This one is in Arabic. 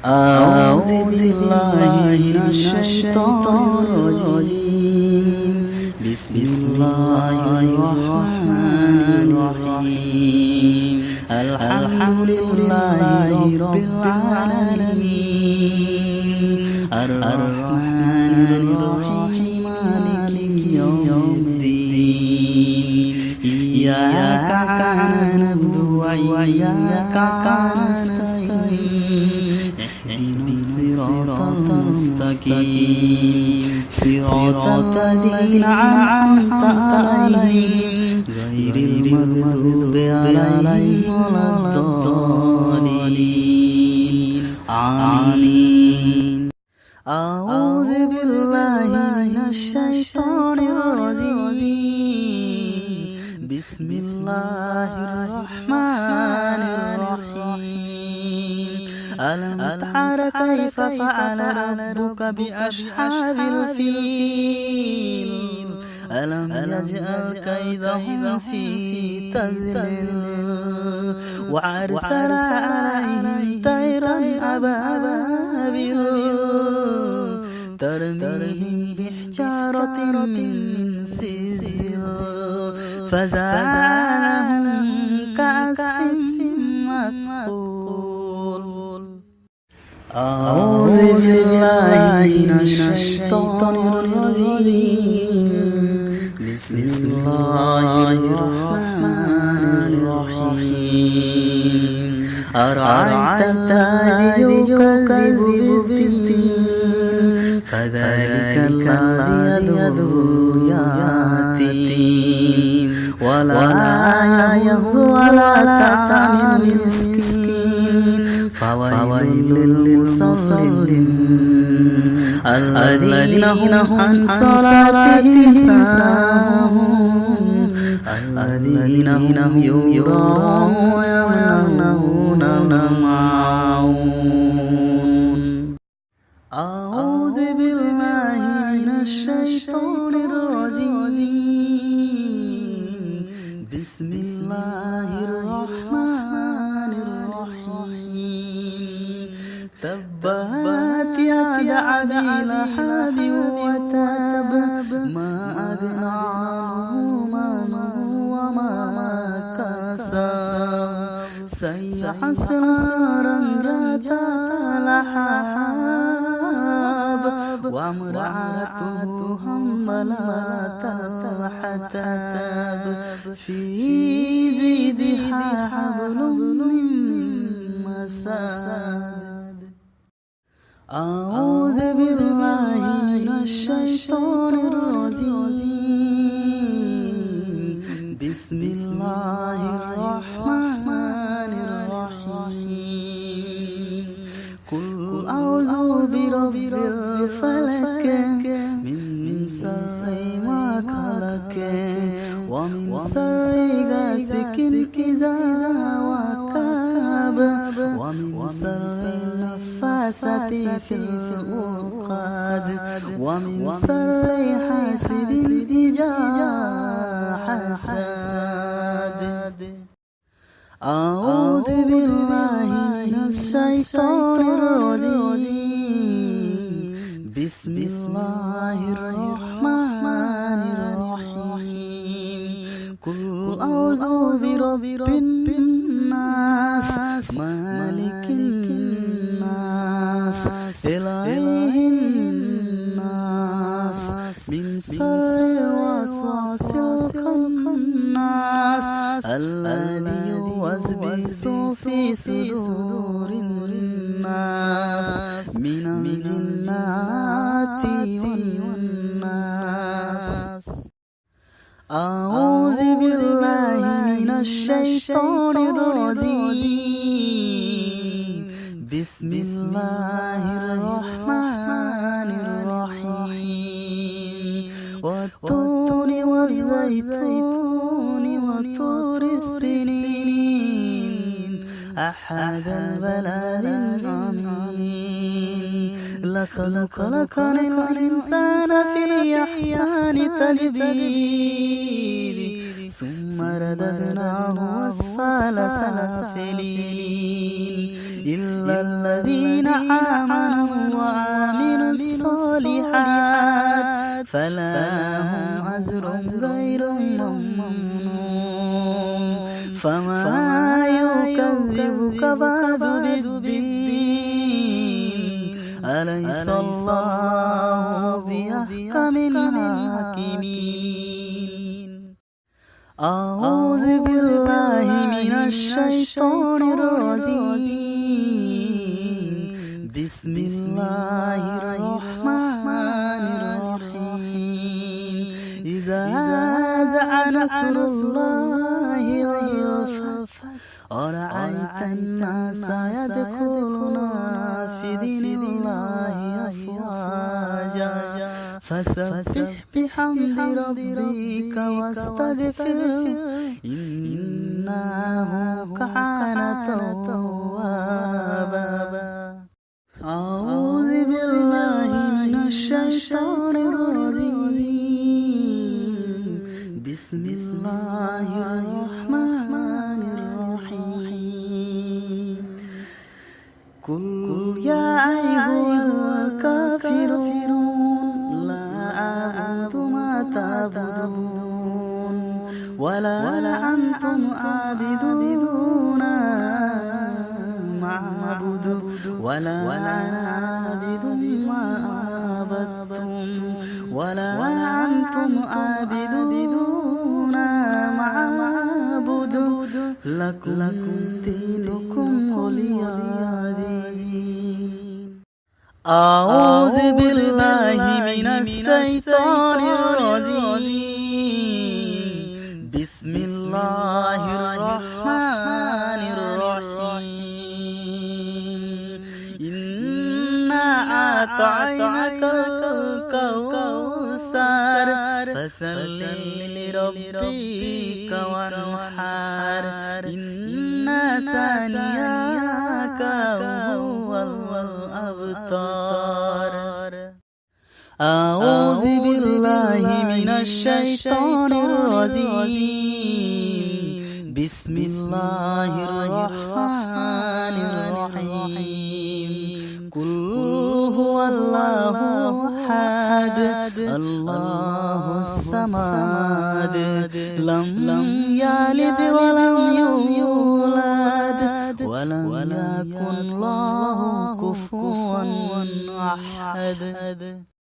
أعوذ بالله من الشيطان الرجيم بسم الله الرحمن الرحيم الحمد لله رب العالمين الرحمن الرحيم مالك يوم الدين إياك نعبد وإياك نستعين اهدنا الصراط المستقيم صراط الذين أنعمت عليهم غير المغضوب عليهم ولا الضالين آمين. أعوذ بالله من الشيطان الرجيم بسم الله الرحمن الرحيم ألم تر كيف فعل ربك بأصحاب الفيل ألم يجعل كيدهم في تضليل وأرسل عليهم طيرا أبابيل ترميهم بحجارة من سجيل فجعلهم كعصف مأكول. أعوذ بالله من الشيطان الرجيم بسم الله الرحمن الرحيم أرأيت الذي يكذب بالدين فذلك الذي يدعو اليتيم ولا يحض على طعام المسكين فويل للمصلين الذين هم عن صلاتهم ساهون الذين هم يراءون ويمنعون الماعون. أعوذ بالله من الشيطان الرجيم بسم الله الرحمن الرحيم تبت يدا أبي لهب وتب ما أغنى عنه ماله وما كسب سيصلى نارا ذات لهب وامرأته حمالة الحطب في جيدها حبل من مسد. أعوذ بالله من الشيطان الرجيم بسم الله الرحمن الرحيم قل أعوذ برب الفلق من شر ما خلق ومن شر غاسق إذا وقب ومن شر النفاثات في العقد ومن شر حاسد إذا حسد. أعوذ بالله من الشيطان الرجيم بسم الله الرحمن الرحيم قل أعوذ برب الناس مالك الناس إله الناس من شر الوسواس الخناس الذي يوسوس في صدور الناس من الجنة والناس. أعوذ بالله من الشيطان الرجيم بسم الله الرحمن الرحيم والتين والزيتون وطور السنين أحد البلد الأمين لقد خلقنا الإنسان في أحسن تقويم ثم رددناه أسفل سافلين إلا إلا الذين آمنوا وعملوا الصالحات فلهم أجر غير ممنون فما يكذبك بعد بالدين أليس الله بأحكم الحاكمين أعوذ بالله من الشيطان الرجيم بسم الله الرحمن الرحيم إذا جاء نصر الله والفتح ورأيت الناس يدخلون في دين الله أفواجا فسبح بحمد ربك واستغفره إنه كان توابا أعوذ بالله من الشيطان الرجيم بسم الله الرحمن الرحيم قل يا أيها الكافرون لا أعبد ما تعبدون ولا أنتم عابدون ما أعبد ولا أنا عابد ما عبدتم ولا أنتم عابدون ما أعبد لكم دينكم ولي دين أعوذ بالله من الشيطان الرجيم بسم الله الرحمن الرحيم إنا أعطيناك الكوثر فصل لربك وانحر إن ثانيك هو الأبتر أعوذ بالله من الشيطان الرجيم بسم الله الرحمن الرحيم قل هو الله أحد الله الصمد لم يلد ولم يولد ولم يكن له كفوا أحد